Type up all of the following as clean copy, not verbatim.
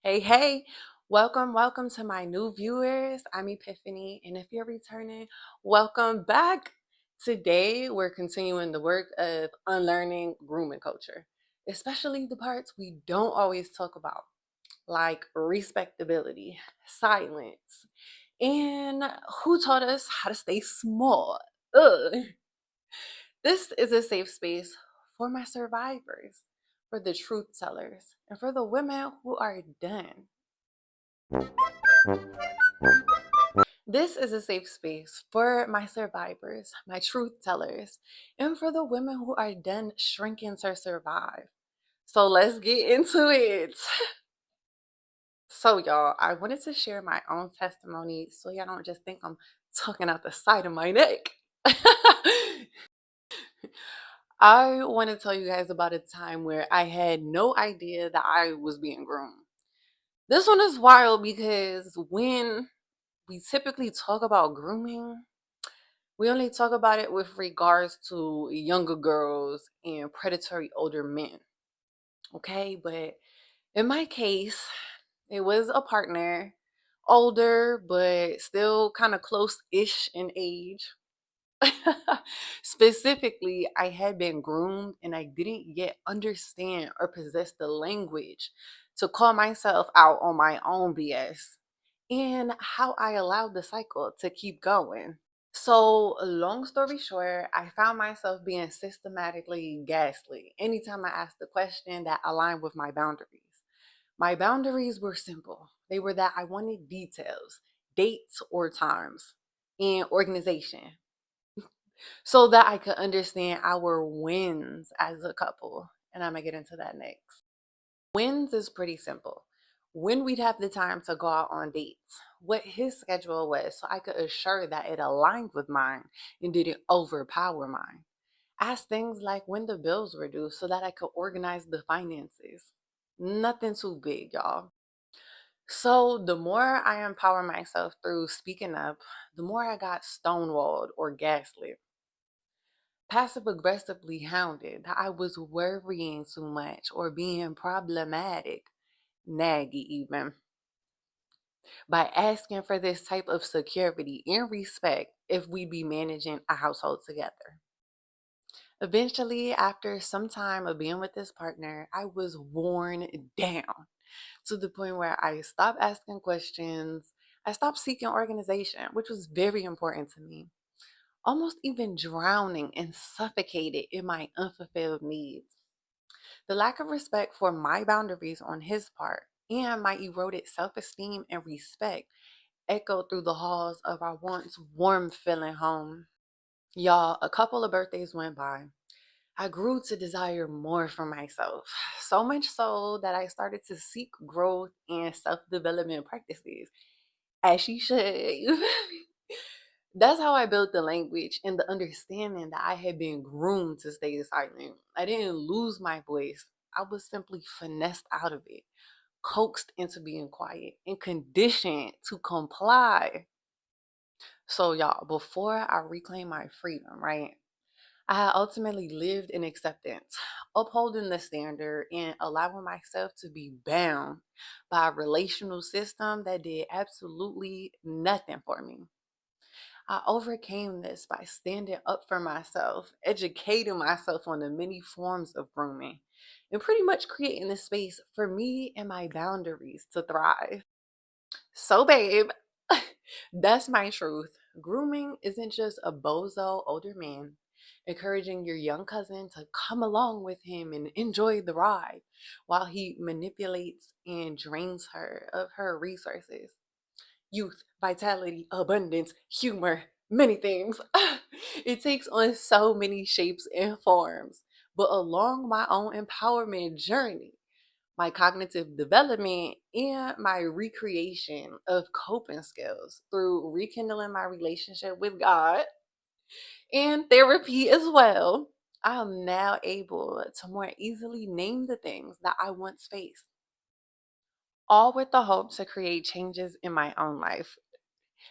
Hey, welcome to my new viewers. I'm Epiphany, and if you're returning, welcome back. Today, we're continuing the work of unlearning grooming culture, especially the parts we don't always talk about, like respectability, silence, and who taught us how to stay small. Ugh. This is a safe space for my survivors, for the truth tellers, and for the women who are done. This is a safe space for my survivors, my truth tellers, and for the women who are done shrinking to survive. So let's get into it. So, y'all, I wanted to share my own testimony so y'all don't just think I'm talking out the side of my neck. I want to tell you guys about a time where I had no idea that I was being groomed. This one is wild because when we typically talk about grooming, we only talk about it with regards to younger girls and predatory older men. Okay, but in my case, it was a partner, older, but still kind of close ish in age. Specifically, I had been groomed and I didn't yet understand or possess the language to call myself out on my own BS and how I allowed the cycle to keep going. So, long story short, I found myself being systematically gaslit anytime I asked a question that aligned with my boundaries. My boundaries were simple. They were that I wanted details, dates or times, and organization so that I could understand our wins as a couple. And I'm going to get into that next. Wins is pretty simple. When we'd have the time to go out on dates, what his schedule was, so I could assure that it aligned with mine and didn't overpower mine. Ask things like when the bills were due so that I could organize the finances. Nothing too big, y'all. So the more I empower myself through speaking up, the more I got stonewalled or gaslit, passive aggressively hounded that I was worrying too much or being problematic, naggy even, by asking for this type of security and respect if we be managing a household together. Eventually, after some time of being with this partner, I was worn down to the point where I stopped asking questions. I stopped seeking organization, which was very important to me, almost even drowning and suffocated in my unfulfilled needs. The lack of respect for my boundaries on his part and my eroded self esteem and respect echoed through the halls of our once warm feeling home. Y'all, a couple of birthdays went by. I grew to desire more for myself, so much so that I started to seek growth and self development practices, as she should. That's how I built the language and the understanding that I had been groomed to stay silent. I didn't lose my voice, I was simply finessed out of it, coaxed into being quiet, and conditioned to comply. So, y'all, before I reclaimed my freedom, right? I ultimately lived in acceptance, upholding the standard and allowing myself to be bound by a relational system that did absolutely nothing for me. I overcame this by standing up for myself, educating myself on the many forms of grooming, and pretty much creating a space for me and my boundaries to thrive. So, babe, that's my truth. Grooming isn't just a bozo older man encouraging your young cousin to come along with him and enjoy the ride while he manipulates and drains her of her resources. Youth, vitality, abundance, humor, many things. It takes on so many shapes and forms. But along my own empowerment journey, my cognitive development, and my recreation of coping skills through rekindling my relationship with God and therapy as well, I am now able to more easily name the things that I once faced, all with the hope to create changes in my own life,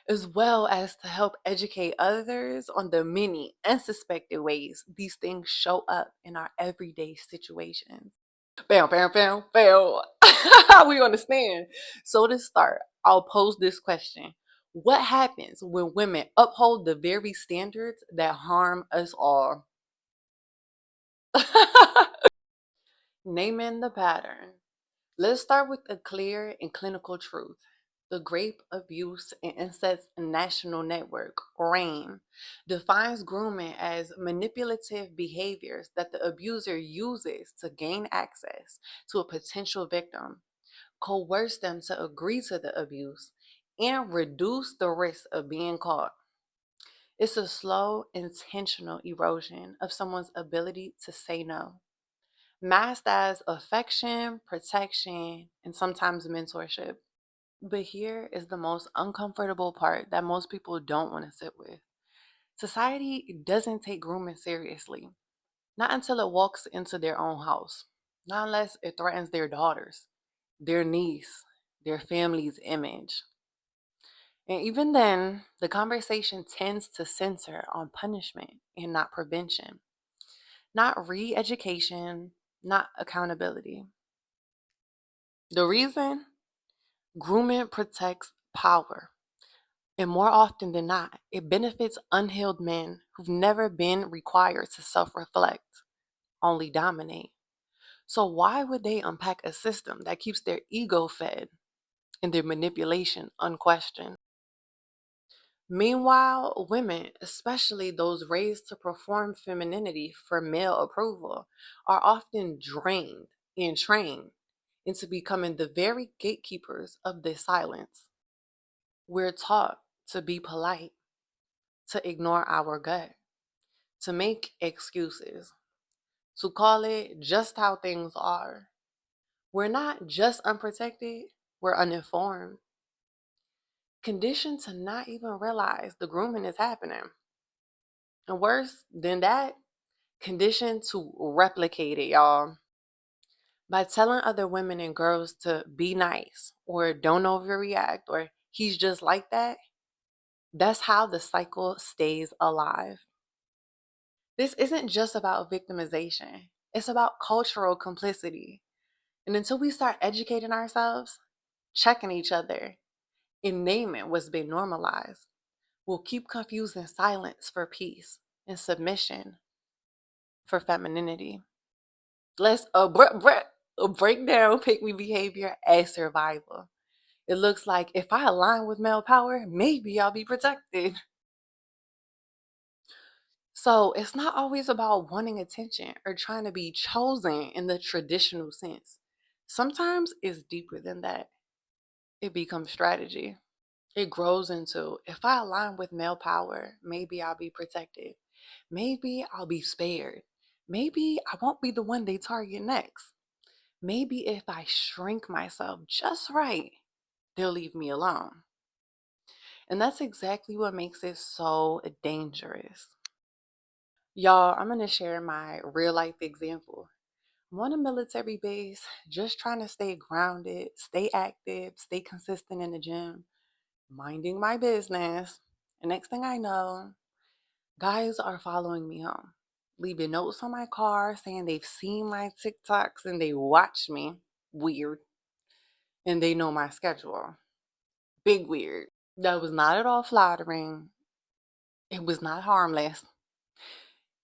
as well as to help educate others on the many unsuspected ways these things show up in our everyday situations. Bam, bam, bam, bam. We understand. So to start, I'll pose this question. What happens when women uphold the very standards that harm us all? Naming the pattern. Let's start with a clear and clinical truth. The Rape, Abuse, and Incest National Network, RAIN, defines grooming as manipulative behaviors that the abuser uses to gain access to a potential victim, coerce them to agree to the abuse, and reduce the risk of being caught. It's a slow, intentional erosion of someone's ability to say no, masked as affection, protection, and sometimes mentorship. But here is the most uncomfortable part that most people don't want to sit with. Society doesn't take grooming seriously, not until it walks into their own house, not unless it threatens their daughters, their niece, their family's image. And even then, the conversation tends to center on punishment and not prevention, not re education, not accountability. The reason? Grooming protects power. And more often than not, it benefits unhealed men who've never been required to self reflect, only dominate. So, why would they unpack a system that keeps their ego fed and their manipulation unquestioned? Meanwhile, women, especially those raised to perform femininity for male approval, are often drained and trained into becoming the very gatekeepers of this silence. We're taught to be polite, to ignore our gut, to make excuses, to call it just how things are. We're not just unprotected, we're uninformed, conditioned to not even realize the grooming is happening. And worse than that, conditioned to replicate it, y'all. By telling other women and girls to be nice or don't overreact or he's just like that, that's how the cycle stays alive. This isn't just about victimization, it's about cultural complicity. And until we start educating ourselves, checking each other, and naming what's been normalized, we'll keep confusing silence for peace and submission for femininity. Let's break down pick me behavior as survival. It looks like if I align with male power, maybe I'll be protected. So it's not always about wanting attention or trying to be chosen in the traditional sense. Sometimes it's deeper than that. It becomes strategy. It grows into if I align with male power, maybe I'll be protected. Maybe I'll be spared. Maybe I won't be the one they target next. Maybe if I shrink myself just right, they'll leave me alone. And that's exactly what makes it so dangerous. Y'all, I'm going to share my real life example. I'm on a military base, just trying to stay grounded, stay active, stay consistent in the gym, minding my business. And next thing I know, guys are following me home, leaving notes on my car saying they've seen my TikToks and they watch me. Weird. And they know my schedule. Big weird. That was not at all flattering. It was not harmless.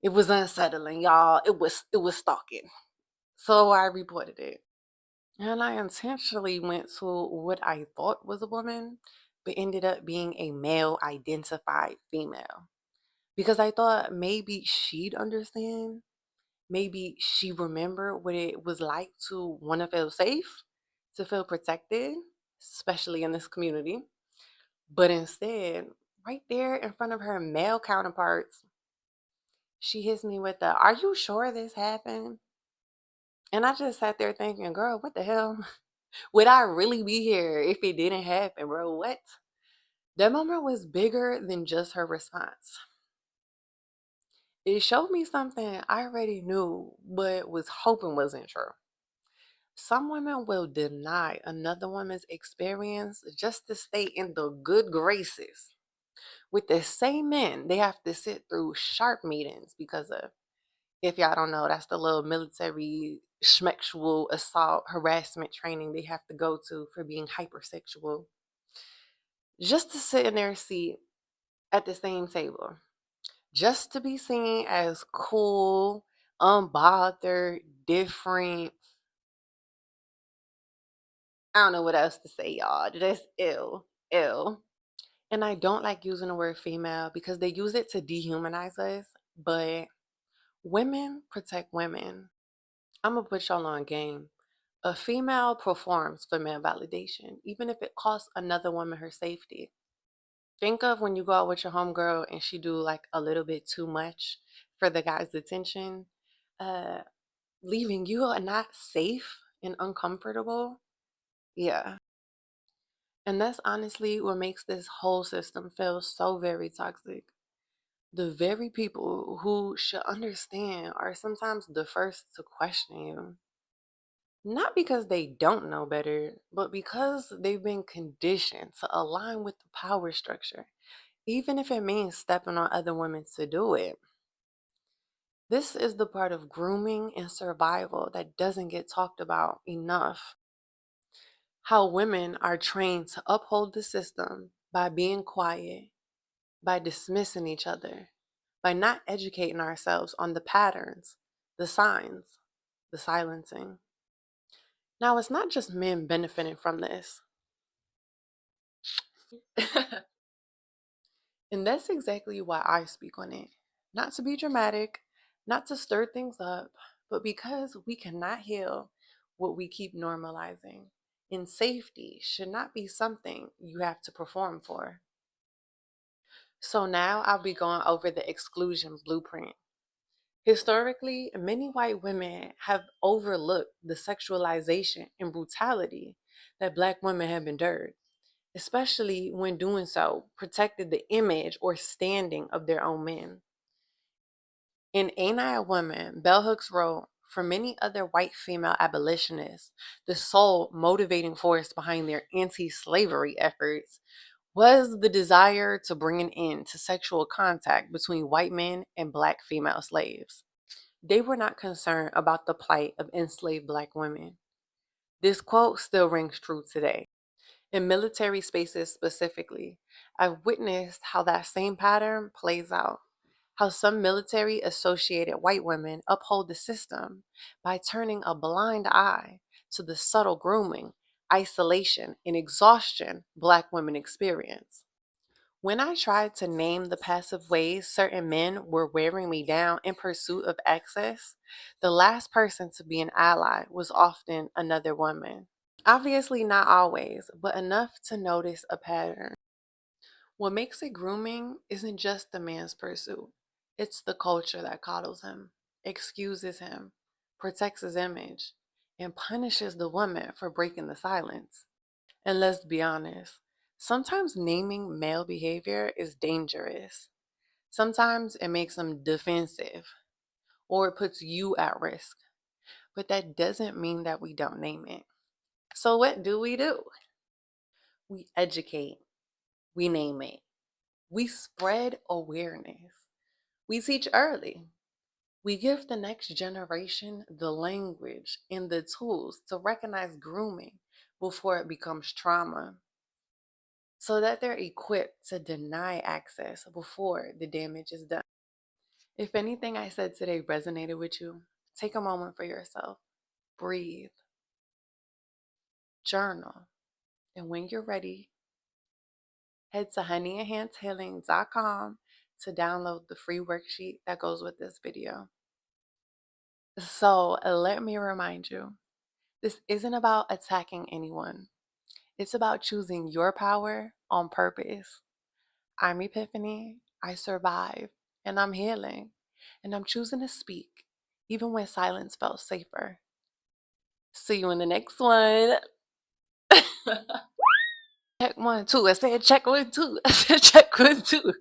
It was unsettling, y'all. It was stalking. So I reported it. And I intentionally went to what I thought was a woman, but ended up being a male identified female. Because I thought maybe she'd understand. Maybe she remembered what it was like to want to feel safe, to feel protected, especially in this community. But instead, right there in front of her male counterparts, she hits me with the, "Are you sure this happened?" And I just sat there thinking, girl, what the hell? Would I really be here if it didn't happen, bro? What? That moment was bigger than just her response. It showed me something I already knew, but was hoping wasn't true. Some women will deny another woman's experience just to stay in the good graces with the same men they have to sit through sharp meetings because of. If y'all don't know, that's the little military schmexual assault harassment training they have to go to for being hypersexual. Just to sit in their seat at the same table. Just to be seen as cool, unbothered, different. I don't know what else to say, y'all. Just ill. Ill. And I don't like using the word female because they use it to dehumanize us, but women protect women. I'm gonna put y'all on game. A female performs for male validation, even if it costs another woman her safety. Think of when you go out with your homegirl and she do like a little bit too much for the guy's attention, uh, leaving you not safe and uncomfortable. Yeah. And that's honestly what makes this whole system feel so very toxic. The very people who should understand are sometimes the first to question you. Not because they don't know better, but because they've been conditioned to align with the power structure, even if it means stepping on other women to do it. This is the part of grooming and survival that doesn't get talked about enough. How women are trained to uphold the system by being quiet, by dismissing each other, by not educating ourselves on the patterns, the signs, the silencing. Now, it's not just men benefiting from this. And that's exactly why I speak on it. Not to be dramatic, not to stir things up, but because we cannot heal what we keep normalizing. And safety should not be something you have to perform for. So now I'll be going over the exclusion blueprint. Historically, many white women have overlooked the sexualization and brutality that Black women have endured, especially when doing so protected the image or standing of their own men. In Ain't I a Woman, Bell Hooks wrote, for many other white female abolitionists, the sole motivating force behind their anti slavery efforts was the desire to bring an end to sexual contact between white men and Black female slaves. They were not concerned about the plight of enslaved Black women. This quote still rings true today. In military spaces specifically, I've witnessed how that same pattern plays out. How some military associated white women uphold the system by turning a blind eye to the subtle grooming, isolation, and exhaustion Black women experience. When I tried to name the passive ways certain men were wearing me down in pursuit of access, the last person to be an ally was often another woman. Obviously, not always, but enough to notice a pattern. What makes it grooming isn't just the man's pursuit, it's the culture that coddles him, excuses him, protects his image, and punishes the woman for breaking the silence. And let's be honest, sometimes naming male behavior is dangerous. Sometimes it makes them defensive or it puts you at risk. But that doesn't mean that we don't name it. So, what do? We educate, we name it, we spread awareness, we teach early. We give the next generation the language and the tools to recognize grooming before it becomes trauma, so that they're equipped to deny access before the damage is done. If anything I said today resonated with you, take a moment for yourself, breathe, journal, and when you're ready, head to honeyandhandshealing.com to download the free worksheet that goes with this video. So let me remind you, this isn't about attacking anyone. It's about choosing your power on purpose. I'm Epiphany, I survive, and I'm healing, and I'm choosing to speak, even when silence felt safer. See you in the next one. Check 1, 2. I said check 1, 2. I said check 1, 2.